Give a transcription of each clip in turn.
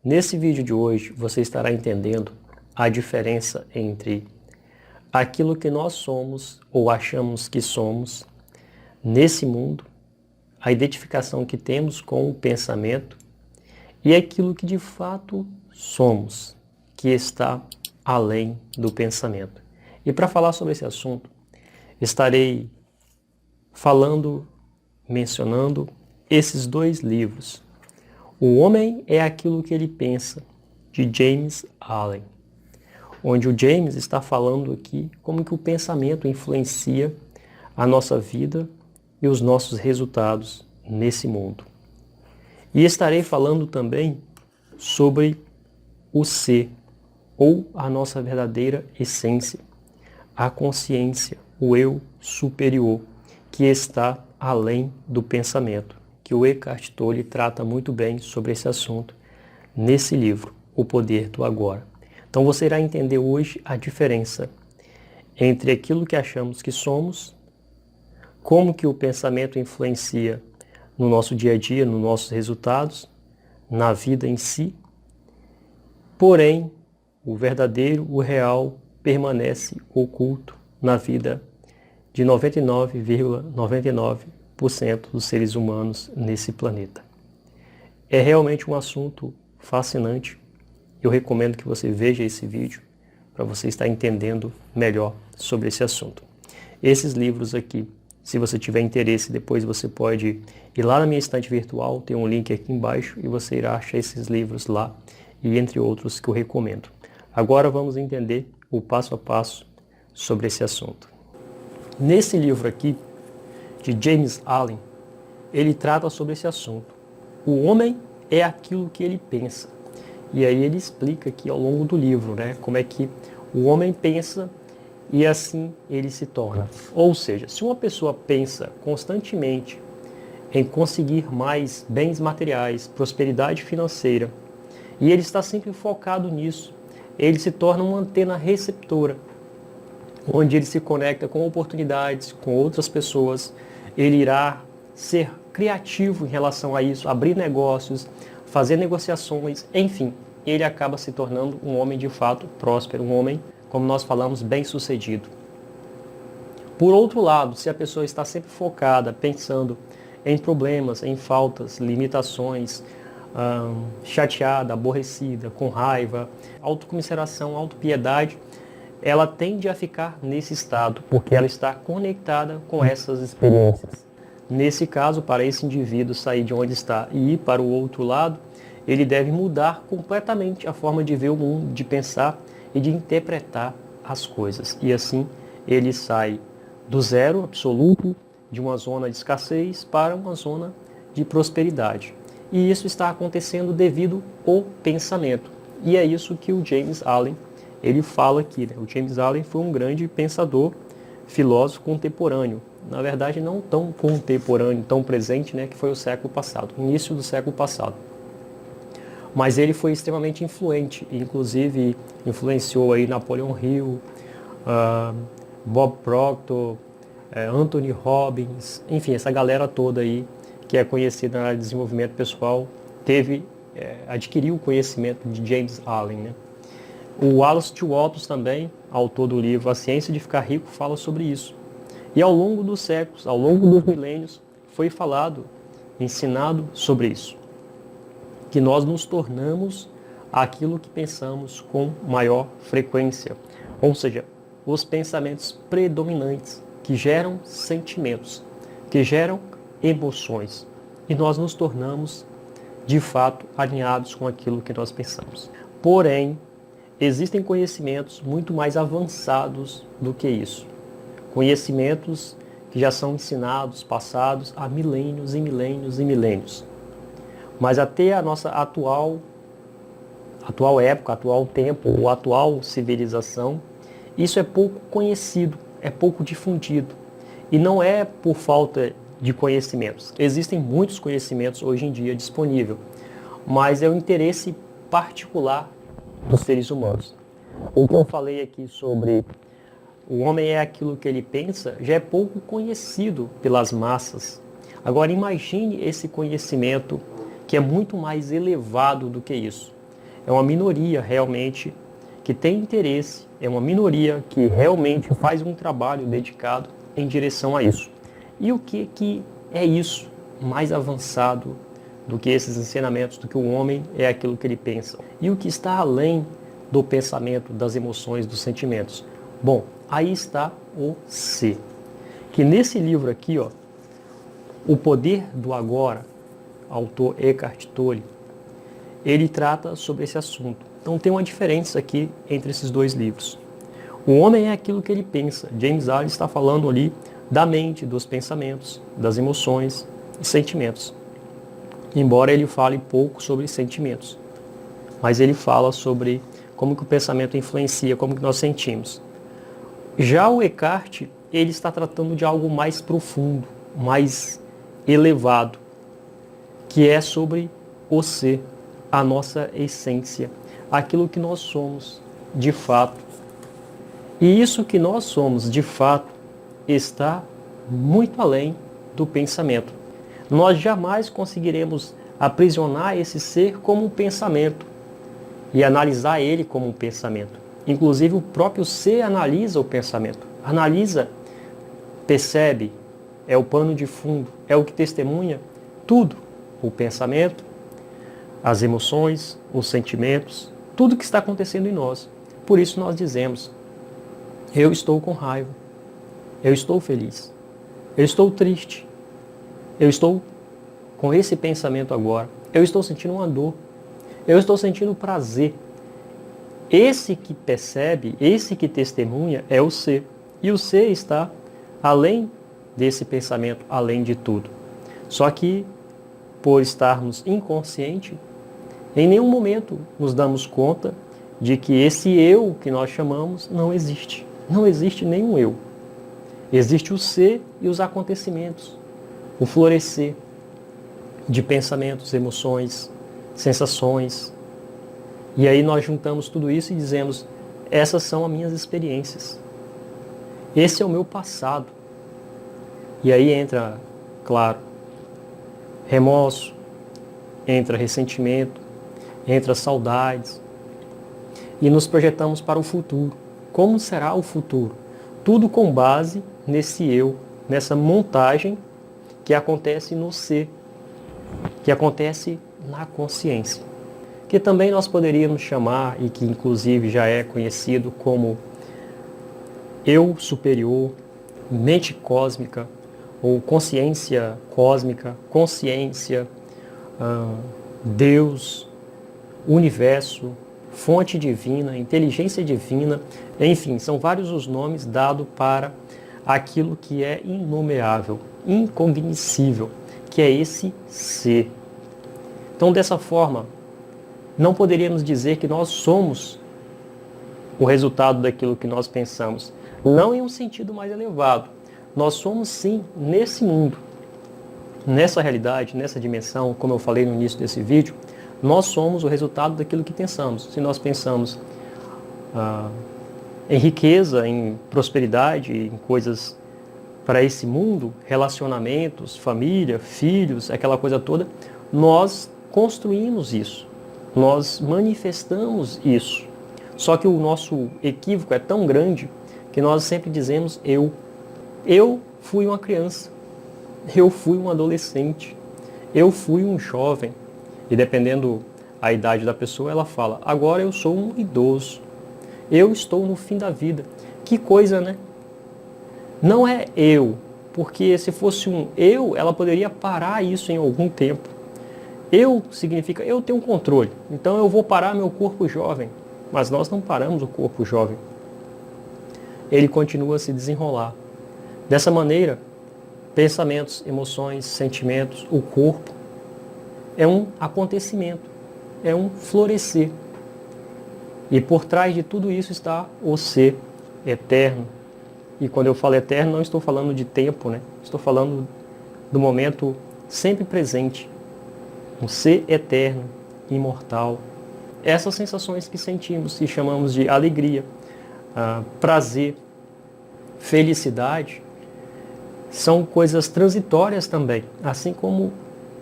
Nesse vídeo de hoje, você estará entendendo a diferença entre aquilo que nós somos ou achamos que somos nesse mundo, a identificação que temos com o pensamento e aquilo que de fato somos, que está além do pensamento. E para falar sobre esse assunto, estarei mencionando esses dois livros. O Homem é Aquilo que Ele Pensa, de James Allen, onde o James está falando aqui como que o pensamento influencia a nossa vida e os nossos resultados nesse mundo. E estarei falando também sobre o ser, ou a nossa verdadeira essência, a consciência, o eu superior, que está além do pensamento, que o Eckhart Tolle trata muito bem sobre esse assunto nesse livro, O Poder do Agora. Então você irá entender hoje a diferença entre aquilo que achamos que somos, como que o pensamento influencia no nosso dia a dia, nos nossos resultados, na vida em si. Porém, o verdadeiro, o real, permanece oculto na vida de 99,99% dos seres humanos nesse planeta. É realmente um assunto fascinante. Eu recomendo que você veja esse vídeo para você estar entendendo melhor sobre esse assunto. Esses livros aqui, se você tiver interesse, depois você pode ir lá na minha estante virtual, tem um link aqui embaixo e você irá achar esses livros lá e entre outros que eu recomendo. Agora vamos entender o passo a passo sobre esse assunto. Nesse livro aqui, de James Allen, ele trata sobre esse assunto. O homem é aquilo que ele pensa. E aí ele explica aqui ao longo do livro, como é que o homem pensa e assim ele se torna. Ou seja, se uma pessoa pensa constantemente em conseguir mais bens materiais, prosperidade financeira, e ele está sempre focado nisso, ele se torna uma antena receptora, onde ele se conecta com oportunidades, com outras pessoas, ele irá ser criativo em relação a isso, abrir negócios, fazer negociações, enfim, ele acaba se tornando um homem de fato próspero, um homem, como nós falamos, bem-sucedido. Por outro lado, se a pessoa está sempre focada, pensando em problemas, em faltas, limitações, chateada, aborrecida, com raiva, autocomiseração, autopiedade, ela tende a ficar nesse estado, porque ela está conectada com essas experiências. Nesse caso, para esse indivíduo sair de onde está e ir para o outro lado, ele deve mudar completamente a forma de ver o mundo, de pensar e de interpretar as coisas. E assim, ele sai do zero absoluto, de uma zona de escassez, para uma zona de prosperidade. E isso está acontecendo devido ao pensamento. E é isso que o James Allen ele fala aqui. O James Allen foi um grande pensador, filósofo contemporâneo. Na verdade, não tão contemporâneo, tão presente, que foi o século passado, início do século passado. Mas ele foi extremamente influente, inclusive influenciou aí Napoleon Hill, Bob Proctor, Anthony Robbins, enfim, essa galera toda aí que é conhecida na área de desenvolvimento pessoal, adquiriu o conhecimento de James Allen, O Wallace T. Wattles também, autor do livro A Ciência de Ficar Rico, fala sobre isso. E ao longo dos séculos, ao longo dos milênios, foi falado, ensinado sobre isso. Que nós nos tornamos aquilo que pensamos com maior frequência. Ou seja, os pensamentos predominantes que geram sentimentos, que geram emoções. E nós nos tornamos, de fato, alinhados com aquilo que nós pensamos. Porém, existem conhecimentos muito mais avançados do que isso. Conhecimentos que já são ensinados, passados há milênios e milênios e milênios. Mas até a nossa atual época, atual tempo, ou atual civilização, isso é pouco conhecido, é pouco difundido. E não é por falta de conhecimentos. Existem muitos conhecimentos hoje em dia disponíveis, mas é o interesse particular dos seres humanos. O que eu falei aqui sobre o homem é aquilo que ele pensa, já é pouco conhecido pelas massas. Agora imagine esse conhecimento que é muito mais elevado do que isso. é uma minoria realmente que tem interesse, é uma minoria que realmente faz um trabalho dedicado em direção a isso. E o que é isso mais avançado do que esses ensinamentos, do que o homem é aquilo que ele pensa? E o que está além do pensamento, das emoções, dos sentimentos? Bom, aí está o ser. Que nesse livro aqui, ó, O Poder do Agora, autor Eckhart Tolle, ele trata sobre esse assunto. Então tem uma diferença aqui entre esses dois livros. O homem é aquilo que ele pensa. James Allen está falando ali da mente, dos pensamentos, das emoções e sentimentos. Embora ele fale pouco sobre sentimentos. Mas ele fala sobre como que o pensamento influencia, como que nós sentimos. Já o Eckhart, ele está tratando de algo mais profundo, mais elevado, que é sobre o ser, a nossa essência, aquilo que nós somos de fato. E isso que nós somos de fato está muito além do pensamento. Nós jamais conseguiremos aprisionar esse ser como um pensamento e analisar ele como um pensamento. Inclusive o próprio ser analisa o pensamento. Analisa, percebe, é o pano de fundo, é o que testemunha tudo. O pensamento, as emoções, os sentimentos, tudo que está acontecendo em nós. Por isso nós dizemos, eu estou com raiva, eu estou feliz, eu estou triste, eu estou com esse pensamento agora, eu estou sentindo uma dor, eu estou sentindo prazer. Esse que percebe, esse que testemunha é o ser. E o ser está além desse pensamento, além de tudo. Só que, por estarmos inconscientes, em nenhum momento nos damos conta de que esse eu que nós chamamos não existe. Não existe nenhum eu. Existe o ser e os acontecimentos, o florescer de pensamentos, emoções, sensações. E aí nós juntamos tudo isso e dizemos, essas são as minhas experiências. Esse é o meu passado. E aí entra, claro, remorso, entra ressentimento, entra saudades. E nos projetamos para o futuro. Como será o futuro? Tudo com base nesse eu, nessa montagem que acontece no ser, que acontece na consciência. Que também nós poderíamos chamar, e que inclusive já é conhecido como eu superior, mente cósmica, ou consciência cósmica, consciência, Deus, universo, fonte divina, inteligência divina, enfim, são vários os nomes dados para aquilo que é inomeável, incognoscível, que é esse ser. Então, dessa forma, não poderíamos dizer que nós somos o resultado daquilo que nós pensamos, não em um sentido mais elevado. Nós somos sim nesse mundo, nessa realidade, nessa dimensão, como eu falei no início desse vídeo, nós somos o resultado daquilo que pensamos. Se nós pensamos em riqueza, em prosperidade, em coisas para esse mundo, relacionamentos, família, filhos, aquela coisa toda, nós construímos isso, nós manifestamos isso. Só que o nosso equívoco é tão grande que nós sempre dizemos eu. Eu fui uma criança, eu fui um adolescente, eu fui um jovem. E dependendo a idade da pessoa, ela fala, agora eu sou um idoso, eu estou no fim da vida. Que coisa, né? Não é eu, porque se fosse um eu, ela poderia parar isso em algum tempo. Eu significa, eu tenho controle, então eu vou parar meu corpo jovem. Mas nós não paramos o corpo jovem. Ele continua a se desenrolar. Dessa maneira, pensamentos, emoções, sentimentos, o corpo, é um acontecimento, é um florescer. E por trás de tudo isso está o ser eterno. E quando eu falo eterno, não estou falando de tempo, né? Estou falando do momento sempre presente. Um ser eterno, imortal. Essas sensações que sentimos e chamamos de alegria, prazer, felicidade, são coisas transitórias também, assim como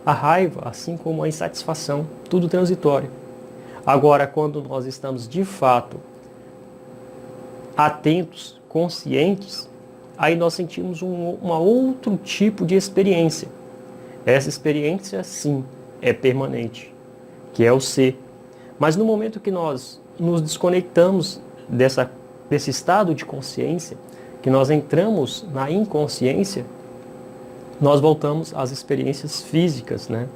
a raiva, assim como a insatisfação, tudo transitório. Agora, quando nós estamos de fato atentos, conscientes, aí nós sentimos um outro tipo de experiência. Essa experiência, sim, é permanente, que é o ser. Mas no momento que nós nos desconectamos desse estado de consciência, que nós entramos na inconsciência, nós voltamos às experiências físicas, né?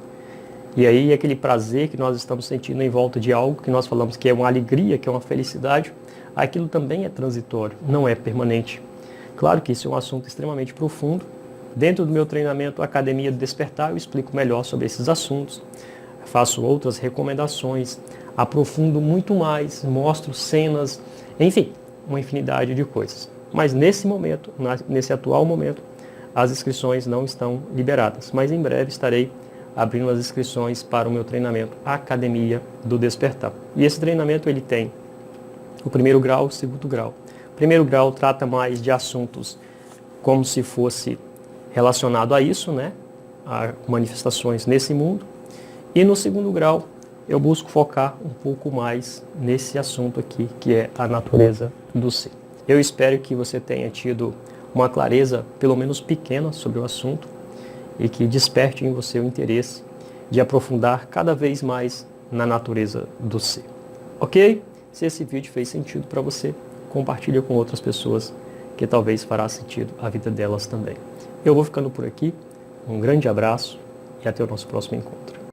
E aí aquele prazer que nós estamos sentindo em volta de algo que nós falamos que é uma alegria, que é uma felicidade, aquilo também é transitório, não é permanente. Claro que isso é um assunto extremamente profundo. Dentro do meu treinamento Academia do Despertar, eu explico melhor sobre esses assuntos, faço outras recomendações, aprofundo muito mais, mostro cenas, enfim, uma infinidade de coisas. Mas nesse momento, nesse atual momento, as inscrições não estão liberadas. Mas em breve estarei abrindo as inscrições para o meu treinamento Academia do Despertar. E esse treinamento ele tem o primeiro grau e o segundo grau. O primeiro grau trata mais de assuntos como se fosse relacionado a isso, né? A manifestações nesse mundo. E no segundo grau, eu busco focar um pouco mais nesse assunto aqui, que é a natureza do ser. Eu espero que você tenha tido uma clareza, pelo menos pequena, sobre o assunto e que desperte em você o interesse de aprofundar cada vez mais na natureza do ser. Ok? Se esse vídeo fez sentido para você, compartilhe com outras pessoas que talvez fará sentido a vida delas também. Eu vou ficando por aqui. Um grande abraço e até o nosso próximo encontro.